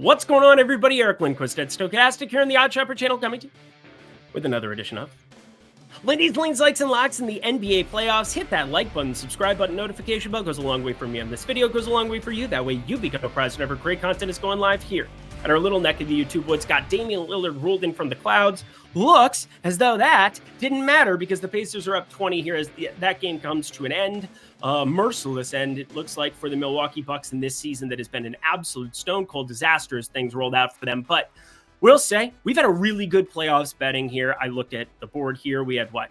What's going on, everybody? Eric Lindquist at Stochastic here on the Odd Shopper channel, coming to you with another edition of Lindy's Leans, Likes, and Locks in the NBA playoffs. Hit that like button, subscribe button, notification bell goes a long way for me on this video, goes a long way for you. That way you become apprised whenever great content is going live here at our little neck of the YouTube woods. Got Damian Lillard ruled in from the clouds. Looks as though that didn't matter because the Pacers are up 20 here as that game comes to an end. Merciless end, it looks like, for the Milwaukee Bucks in this season that has been an absolute stone cold disaster as things rolled out for them. But we'll say we've had a really good playoffs betting here. I looked at the board here. We had what?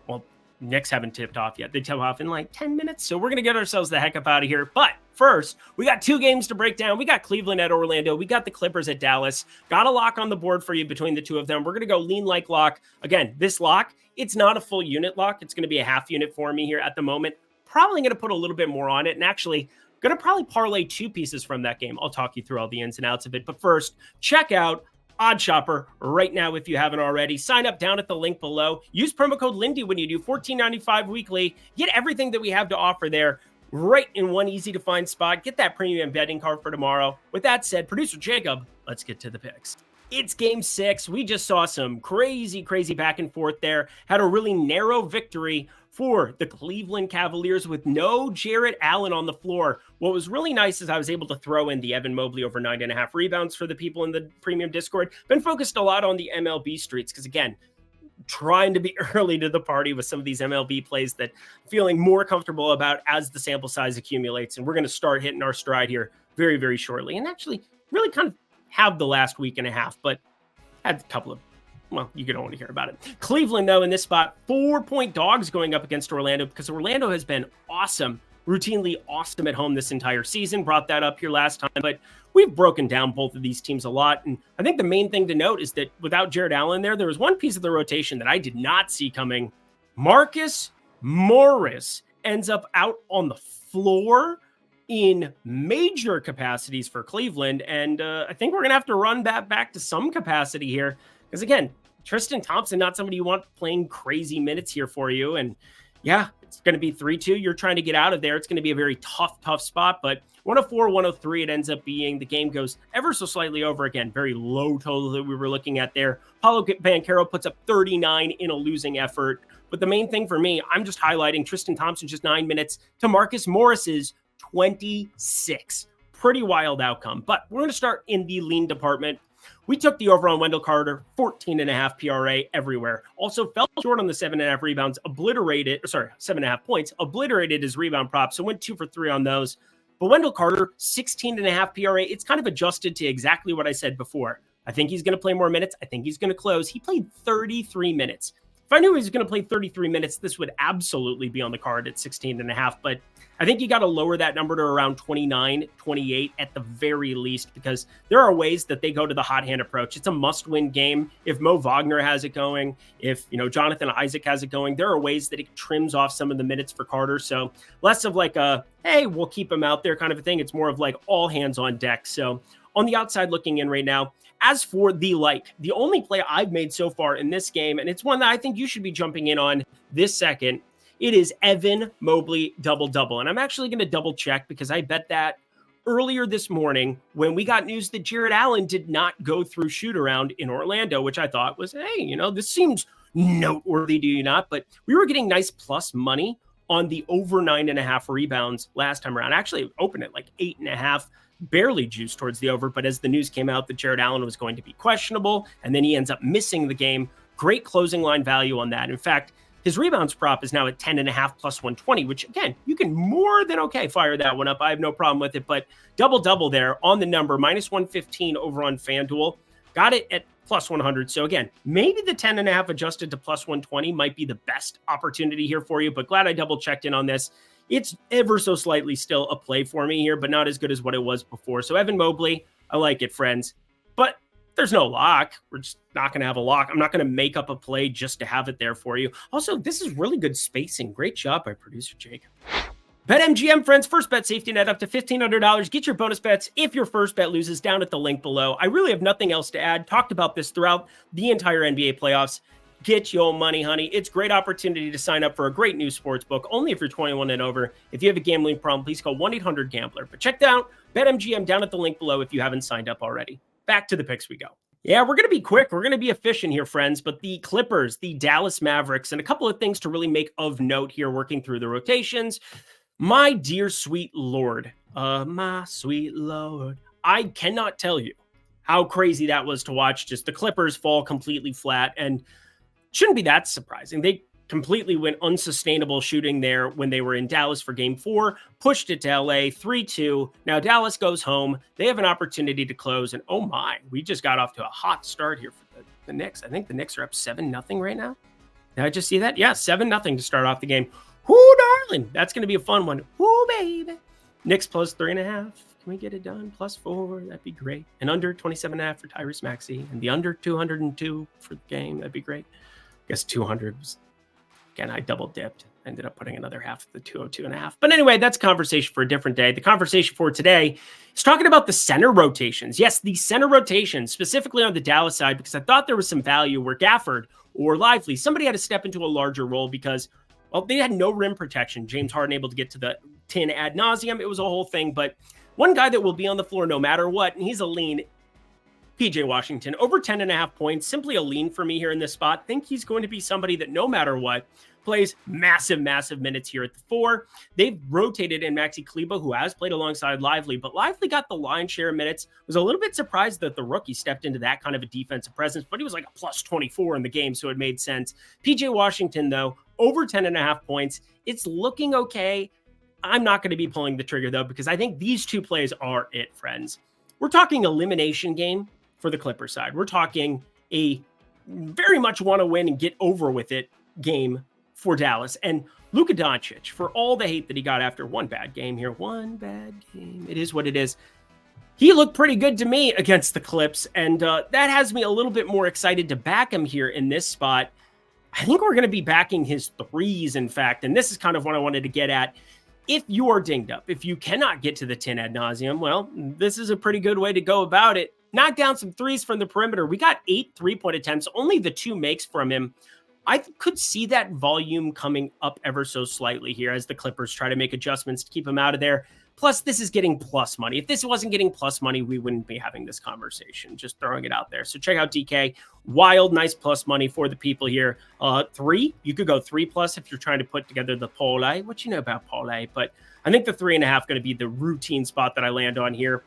Well, Knicks haven't tipped off yet. They tip off in like 10 minutes. So we're going to get ourselves the heck up out of here. But first, we got two games to break down. We got Cleveland at Orlando. We got the Clippers at Dallas. Got a lock on the board for you between the two of them. We're going to go lean like lock. Again, this lock, it's not a full unit lock. It's going to be a half unit for me here at the moment. Probably going to put a little bit more on it, and actually going to probably parlay two pieces from that game. I'll talk you through all the ins and outs of it. But first, check out Odd Shopper right now if you haven't already. Sign up down at the link below. Use promo code Lindy when you do. $14.95 weekly. Get everything that we have to offer there right in one easy-to-find spot. Get that premium betting card for tomorrow. With that said, producer Jacob, let's get to the picks. It's game 6. We just saw some crazy back and forth there. Had a really narrow victory for the Cleveland Cavaliers with no Jarrett Allen on the floor. What was really nice is I was able to throw in the Evan Mobley over 9.5 rebounds for the people in the premium Discord. Been focused a lot on the MLB streets because, again, trying to be early to the party with some of these MLB plays that I'm feeling more comfortable about as the sample size accumulates. And we're going to start hitting our stride here very shortly. And actually really kind of have the last week and a half, but had a couple of, well, you don't want to hear about it. Cleveland, though, in this spot, 4-point dogs going up against Orlando because Orlando has been awesome, routinely awesome at home this entire season. Brought that up here last time, but we've broken down both of these teams a lot. And I think the main thing to note is that without Jarrett Allen there was one piece of the rotation that I did not see coming. Marcus Morris ends up out on the floor in major capacities for Cleveland. And I think we're going to have to run that back to some capacity here. Because again, Tristan Thompson, not somebody you want playing crazy minutes here for you. And yeah, it's going to be 3-2. You're trying to get out of there. It's going to be a very tough spot. But 104-103, it ends up being. The game goes ever so slightly over. Again, very low total that we were looking at there. Paulo Banchero puts up 39 in a losing effort. But the main thing for me, I'm just highlighting Tristan Thompson just 9 minutes to Marcus Morris's 26. Pretty wild outcome. But we're going to start in the lean department. We took the over on Wendell Carter, 14.5 PRA everywhere. Also fell short on the 7.5 rebounds, 7.5 points, obliterated his rebound prop. So went 2 for 3 on those. But Wendell Carter, 16.5 PRA. It's kind of adjusted to exactly what I said before. I think he's going to play more minutes. I think he's going to close. He played 33 minutes. If I knew he was going to play 33 minutes, this would absolutely be on the card at 16.5. But I think you got to lower that number to around 29, 28 at the very least, because there are ways that they go to the hot hand approach. It's a must-win game. If Mo Wagner has it going, if Jonathan Isaac has it going, there are ways that it trims off some of the minutes for Carter. So less of like a, hey, we'll keep him out there kind of a thing. It's more of like all hands on deck. So on the outside looking in right now, as for the only play I've made so far in this game, and it's one that I think you should be jumping in on this second, it is Evan Mobley double-double. And I'm actually going to double check because I bet that earlier this morning when we got news that Jarrett Allen did not go through shoot around in Orlando, which I thought was, hey, this seems noteworthy, do you not? But we were getting nice plus money on the over 9.5 rebounds last time around. Actually, it opened at like 8.5. Barely juiced towards the over, but as the news came out that Jarrett Allen was going to be questionable, and then he ends up missing the game, great closing line value on that. In fact, his rebounds prop is now at 10.5 plus 120, which again, you can more than fire that one up. I have no problem with it, but double there on the number, minus 115 over on FanDuel. Got it at plus 100. So again, maybe the 10.5 adjusted to plus 120 might be the best opportunity here for you, but glad I double checked in on this. It's ever so slightly still a play for me here, but not as good as what it was before. So Evan Mobley, I like it, friends. But there's no lock. We're just not going to have a lock. I'm not going to make up a play just to have it there for you. Also, this is really good spacing. Great job by producer Jacob. BetMGM, friends, first bet safety net up to $1,500. Get your bonus bets if your first bet loses down at the link below. I really have nothing else to add. Talked about this throughout the entire NBA playoffs. get your money, honey. It's a great opportunity to sign up for a great new sports book, only if you're 21 and over. If you have a gambling problem, please call 1-800-GAMBLER. But check out BetMGM down at the link below if you haven't signed up already. Back to the picks we go. Yeah, we're going to be quick. We're going to be efficient here, friends. But the Clippers, the Dallas Mavericks, and a couple of things to really make of note here working through the rotations. My dear sweet Lord, my sweet Lord, I cannot tell you how crazy that was to watch just the Clippers fall completely flat, and shouldn't be that surprising. They completely went unsustainable shooting there when they were in Dallas for game 4, pushed it to LA 3-2. Now Dallas goes home. They have an opportunity to close, and oh my, we just got off to a hot start here for the Knicks. I think the Knicks are up 7-0 right now. Did I just see that? Yeah, 7-0 to start off the game. Whoo, darling. That's going to be a fun one. Whoo, baby. Knicks plus 3.5. Can we get it done? +4. That'd be great. And under 27.5 for Tyrese Maxey. And the under 202 for the game. That'd be great. I guess 200 was, again, I double dipped. Ended up putting another half of the 202.5. But anyway, that's a conversation for a different day. The conversation for today is talking about the center rotations. Yes, the center rotations, specifically on the Dallas side, because I thought there was some value where Gafford or Lively, somebody had to step into a larger role because, well, they had no rim protection. James Harden able to get to the 10 ad nauseum. It was a whole thing. But one guy that will be on the floor no matter what, and he's a lean, PJ Washington, over 10.5 points, simply a lean for me here in this spot. Think he's going to be somebody that no matter what plays massive minutes here at the 4. They've rotated in Maxi Kleber, who has played alongside Lively, but Lively got the lion's share of minutes. Was a little bit surprised that the rookie stepped into that kind of a defensive presence, but he was like a +24 in the game, so it made sense. PJ Washington, though, over 10.5 points. It's looking okay. I'm not going to be pulling the trigger, though, because I think these two plays are it, friends. We're talking elimination game for the Clipper side. We're talking a very much want to win and get over with it game for Dallas. And Luka Doncic, for all the hate that he got after one bad game here, it is what it is. He looked pretty good to me against the Clips, and that has me a little bit more excited to back him here in this spot. I think we're going to be backing his threes, in fact, and this is kind of what I wanted to get at. If you are dinged up, if you cannot get to the 10 ad nauseum, well, this is a pretty good way to go about it. Knock down some threes from the perimeter. We got 8 3-point attempts, only the 2 makes from him. I could see that volume coming up ever so slightly here as the Clippers try to make adjustments to keep him out of there. Plus, this is getting plus money. If this wasn't getting plus money, we wouldn't be having this conversation. Just throwing it out there. So check out DK. Wild, nice plus money for the people here. 3, you could go 3+ if you're trying to put together the parlay. What you know about parlay? But I think the 3.5 going to be the routine spot that I land on here.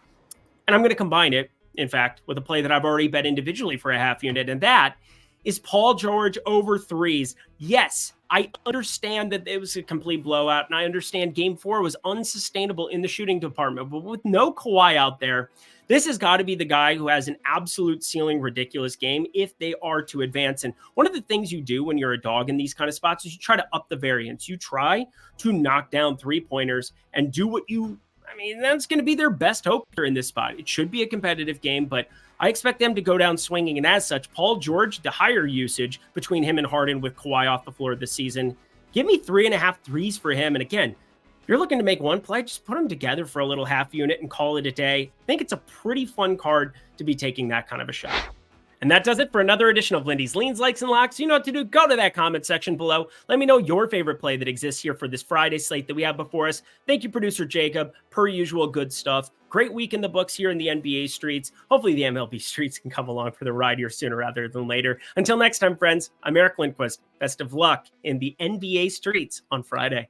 And I'm going to combine it, in fact, with a play that I've already bet individually for a half unit. And that is Paul George over 3s. Yes, I understand that it was a complete blowout, and I understand game 4 was unsustainable in the shooting department, but with no Kawhi out there, this has got to be the guy who has an absolute ceiling ridiculous game if they are to advance. And one of the things you do when you're a dog in these kind of spots is you try to up the variance. You try to knock down 3-pointers and do what that's going to be their best hope here in this spot. It should be a competitive game, but I expect them to go down swinging. And as such, Paul George, the higher usage between him and Harden with Kawhi off the floor this season. Give me 3.5 threes for him. And again, if you're looking to make one play, just put them together for a little half unit and call it a day. I think it's a pretty fun card to be taking that kind of a shot. And that does it for another edition of Lindy's Leans, Likes, and Locks. You know what to do. Go to that comment section below. Let me know your favorite play that exists here for this Friday slate that we have before us. Thank you, producer Jacob. Per usual, good stuff. Great week in the books here in the NBA streets. Hopefully the MLB streets can come along for the ride here sooner rather than later. Until next time, friends, I'm Eric Lindquist. Best of luck in the NBA streets on Friday.